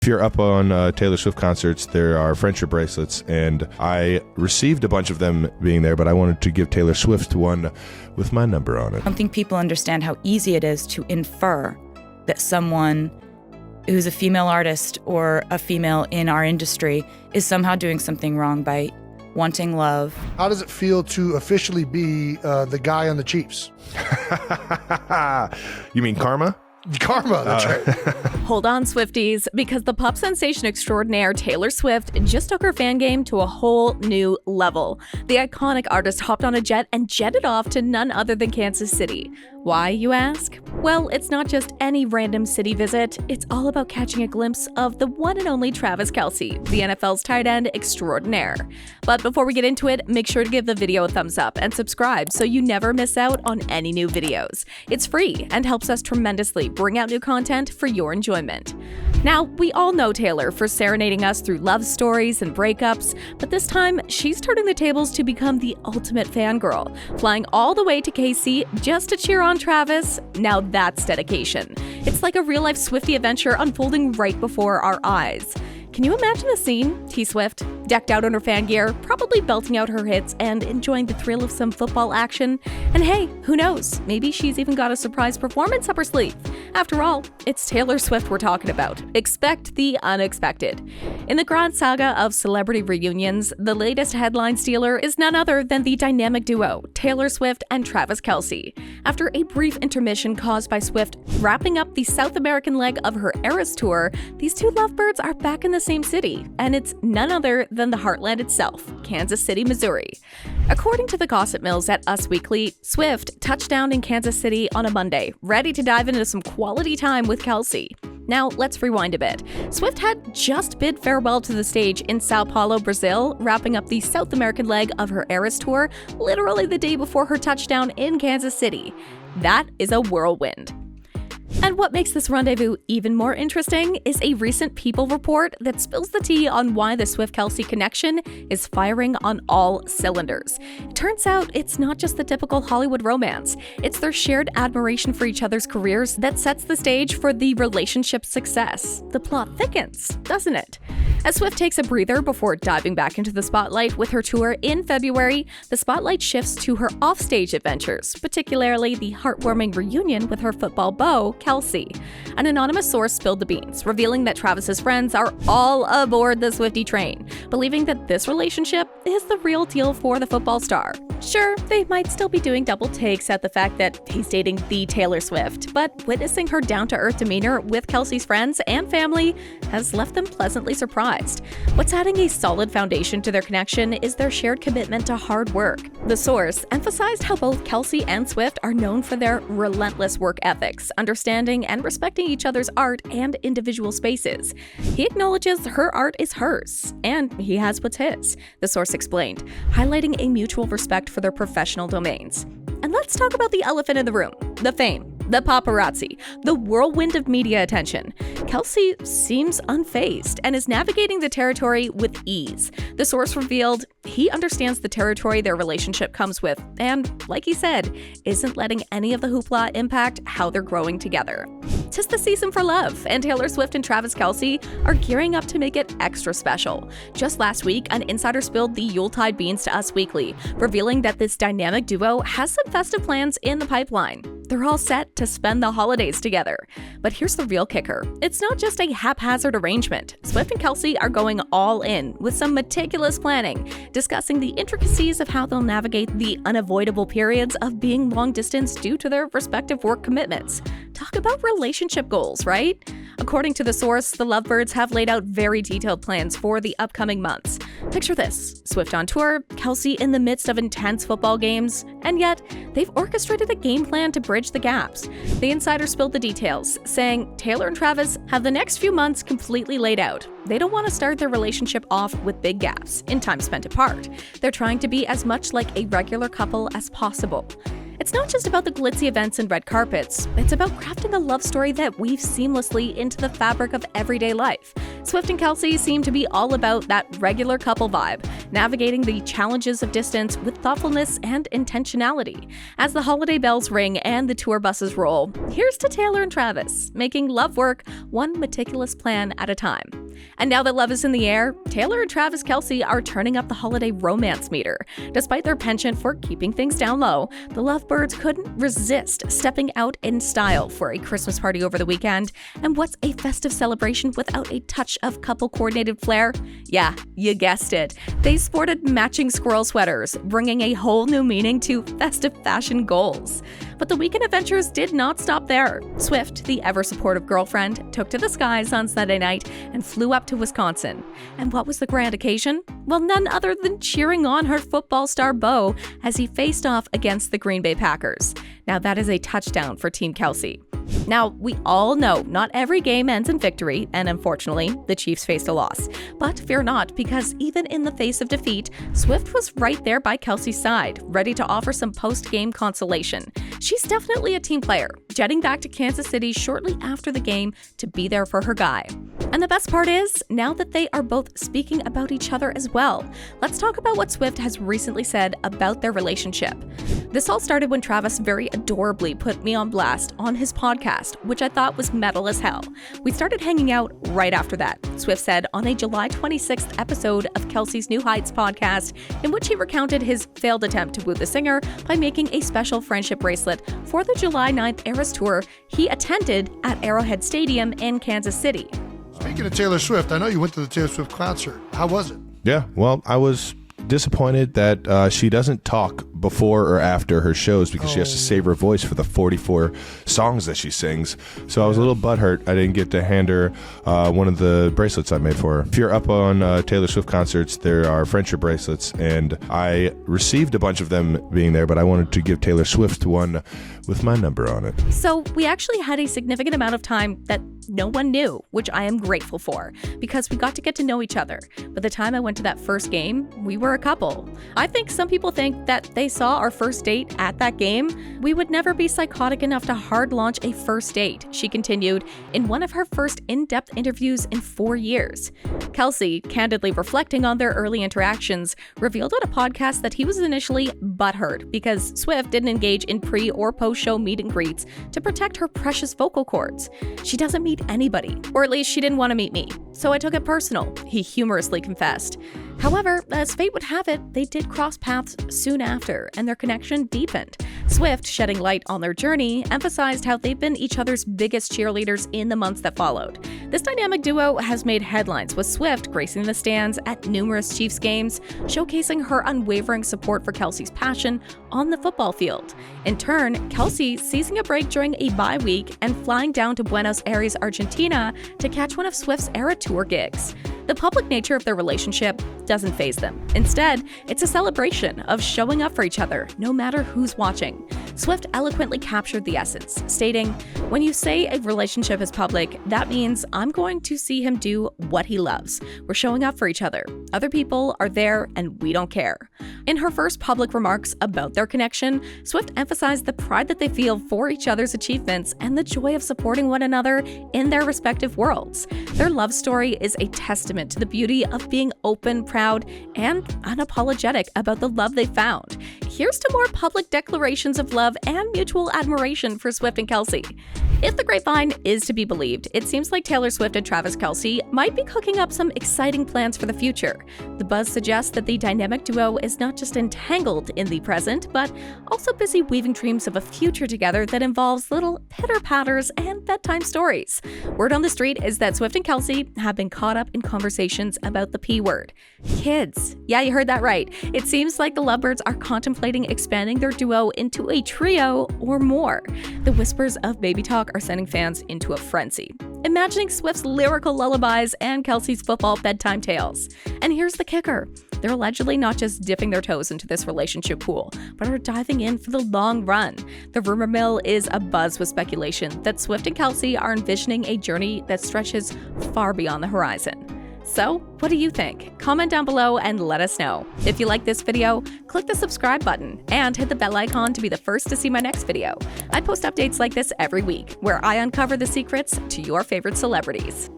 If you're up on Taylor Swift concerts, there are friendship bracelets, and I received a bunch of them being there, but I wanted to give Taylor Swift one with my number on it. I don't think people understand how easy it is to infer that someone who's a female artist or a female in our industry is somehow doing something wrong by wanting love. How does it feel to officially be the guy on the Chiefs? You mean Karma? Karma, that's right. Hold on, Swifties, because the pop sensation extraordinaire Taylor Swift just took her fan game to a whole new level. The iconic artist hopped on a jet and jetted off to none other than Kansas City. Why, you ask? Well, it's not just any random city visit. It's all about catching a glimpse of the one and only Travis Kelce, the NFL's tight end extraordinaire. But before we get into it, make sure to give the video a thumbs up and subscribe so you never miss out on any new videos. It's free and helps us tremendously bring out new content for your enjoyment. Now, we all know Taylor for serenading us through love stories and breakups, but this time, she's turning the tables to become the ultimate fangirl, flying all the way to KC just to cheer on Travis. Now that's dedication. It's like a real-life Swifty Adventure unfolding right before our eyes. Can you imagine the scene? T-Swift, decked out in her fan gear, probably belting out her hits and enjoying the thrill of some football action. And hey, who knows? Maybe she's even got a surprise performance up her sleeve. After all, it's Taylor Swift we're talking about. Expect the unexpected. In the grand saga of celebrity reunions, the latest headline stealer is none other than the dynamic duo, Taylor Swift and Travis Kelce. After a brief intermission caused by Swift wrapping up the South American leg of her Eras tour, these two lovebirds are back in the same city, and it's none other than the heartland itself, Kansas City, Missouri. According to the gossip mills at Us Weekly, Swift touched down in Kansas City on a Monday, ready to dive into some quality time with Kelce. Now, let's rewind a bit. Swift had just bid farewell to the stage in Sao Paulo, Brazil, wrapping up the South American leg of her Eras tour literally the day before her touchdown in Kansas City. That is a whirlwind. And what makes this rendezvous even more interesting is a recent People report that spills the tea on why the Swift-Kelce connection is firing on all cylinders. It turns out it's not just the typical Hollywood romance. It's their shared admiration for each other's careers that sets the stage for the relationship's success. The plot thickens, doesn't it? As Swift takes a breather before diving back into the spotlight with her tour in February, the spotlight shifts to her offstage adventures, particularly the heartwarming reunion with her football beau, Kelce. An anonymous source spilled the beans, revealing that Travis's friends are all aboard the Swiftie train, believing that this relationship is the real deal for the football star. Sure, they might still be doing double takes at the fact that he's dating the Taylor Swift, but witnessing her down-to-earth demeanor with Kelce's friends and family has left them pleasantly surprised. What's adding a solid foundation to their connection is their shared commitment to hard work. The source emphasized how both Kelce and Swift are known for their relentless work ethics, understanding and respecting each other's art and individual spaces. He acknowledges her art is hers, and he has what's his, the source explained, highlighting a mutual respect for their professional domains. And let's talk about the elephant in the room, the fame, the paparazzi, the whirlwind of media attention. Kelce seems unfazed and is navigating the territory with ease. The source revealed he understands the territory their relationship comes with and, like he said, isn't letting any of the hoopla impact how they're growing together. 'Tis the season for love, and Taylor Swift and Travis Kelce are gearing up to make it extra special. Just last week, an insider spilled the Yuletide beans to Us Weekly, revealing that this dynamic duo has some festive plans in the pipeline. They're all set to spend the holidays together. But here's the real kicker. It's not just a haphazard arrangement. Swift and Kelce are going all in with some meticulous planning, discussing the intricacies of how they'll navigate the unavoidable periods of being long distance due to their respective work commitments. Talk about relationship goals, right? According to the source, the lovebirds have laid out very detailed plans for the upcoming months. Picture this: Swift on tour, Kelce in the midst of intense football games, and yet they've orchestrated a game plan to bridge the gaps. The insider spilled the details, saying Taylor and Travis have the next few months completely laid out. They don't want to start their relationship off with big gaps in time spent apart. They're trying to be as much like a regular couple as possible. It's not just about the glitzy events and red carpets, it's about crafting a love story that weaves seamlessly into the fabric of everyday life. Swift and Kelce seem to be all about that regular couple vibe, navigating the challenges of distance with thoughtfulness and intentionality. As the holiday bells ring and the tour buses roll, here's to Taylor and Travis, making love work one meticulous plan at a time. And now that love is in the air, Taylor and Travis Kelce are turning up the holiday romance meter. Despite their penchant for keeping things down low, the lovebirds couldn't resist stepping out in style for a Christmas party over the weekend. And what's a festive celebration without a touch of couple-coordinated flair? Yeah, you guessed it. They sported matching squirrel sweaters, bringing a whole new meaning to festive fashion goals. But the weekend adventures did not stop there. Swift, the ever-supportive girlfriend, took to the skies on Sunday night and flew up to Wisconsin. And what was the grand occasion? Well, none other than cheering on her football star Bo as he faced off against the Green Bay Packers. Now that is a touchdown for Team Kelce. Now, we all know not every game ends in victory, and unfortunately, the Chiefs faced a loss. But fear not, because even in the face of defeat, Swift was right there by Kelce's side, ready to offer some post-game consolation. She's definitely a team player, jetting back to Kansas City shortly after the game to be there for her guy. And the best part is, now that they are both speaking about each other as well, let's talk about what Swift has recently said about their relationship. This all started when Travis very adorably put me on blast on his podcast, which I thought was metal as hell. We started hanging out right after that, Swift said on a July 26th episode of Kelce's New Heights podcast, in which he recounted his failed attempt to woo the singer by making a special friendship bracelet for the July 9th Eras Tour he attended at Arrowhead Stadium in Kansas City. Speaking of Taylor Swift, I know you went to the Taylor Swift concert. How was it? Yeah, well, I was disappointed that she doesn't talk before or after her shows because she has to save her voice for the 44 songs that she sings. So I was a little butthurt I didn't get to hand her one of the bracelets I made for her. If you're up on Taylor Swift concerts, there are friendship bracelets, and I received a bunch of them being there, but I wanted to give Taylor Swift one with my number on it. So we actually had a significant amount of time that no one knew, which I am grateful for, because we got to get to know each other. By the time I went to that first game, we were a couple. I think some people think that they saw our first date at that game. We would never be psychotic enough to hard launch a first date, she continued in one of her first in-depth interviews in 4 years. Kelce, candidly reflecting on their early interactions, revealed on a podcast that he was initially butthurt because Swift didn't engage in pre- or post-show meet and greets to protect her precious vocal cords. She doesn't meet anybody, or at least she didn't want to meet me. So I took it personal, he humorously confessed. However, as fate would have it, they did cross paths soon after, and their connection deepened. Swift, shedding light on their journey, emphasized how they've been each other's biggest cheerleaders in the months that followed. This dynamic duo has made headlines, with Swift gracing the stands at numerous Chiefs games, showcasing her unwavering support for Kelce's passion on the football field. In turn, Kelce seizing a break during a bye week and flying down to Buenos Aires, Argentina to catch one of Swift's Era Tour gigs. The public nature of their relationship doesn't faze them. Instead, it's a celebration of showing up for each other, no matter who's watching. Swift eloquently captured the essence, stating, "When you say a relationship is public, that means I'm going to see him do what he loves. We're showing up for each other. Other people are there and we don't care." In her first public remarks about their connection, Swift emphasized the pride that they feel for each other's achievements and the joy of supporting one another in their respective worlds. Their love story is a testament to the beauty of being open, proud, and unapologetic about the love they found. Here's to more public declarations of love and mutual admiration for Swift and Kelce. If the grapevine is to be believed, it seems like Taylor Swift and Travis Kelce might be cooking up some exciting plans for the future. The buzz suggests that the dynamic duo is not just entangled in the present, but also busy weaving dreams of a future together that involves little pitter-patters and bedtime stories. Word on the street is that Swift and Kelce have been caught up in conversations about the P word. Kids. Yeah, you heard that right. It seems like the lovebirds are contemplating expanding their duo into a trio or more. The whispers of baby talk are sending fans into a frenzy, imagining Swift's lyrical lullabies and Kelce's football bedtime tales. And here's the kicker. They're allegedly not just dipping their toes into this relationship pool, but are diving in for the long run. The rumor mill is abuzz with speculation that Swift and Kelce are envisioning a journey that stretches far beyond the horizon. So, what do you think? Comment down below and let us know. If you like this video, click the subscribe button and hit the bell icon to be the first to see my next video. I post updates like this every week, where I uncover the secrets to your favorite celebrities.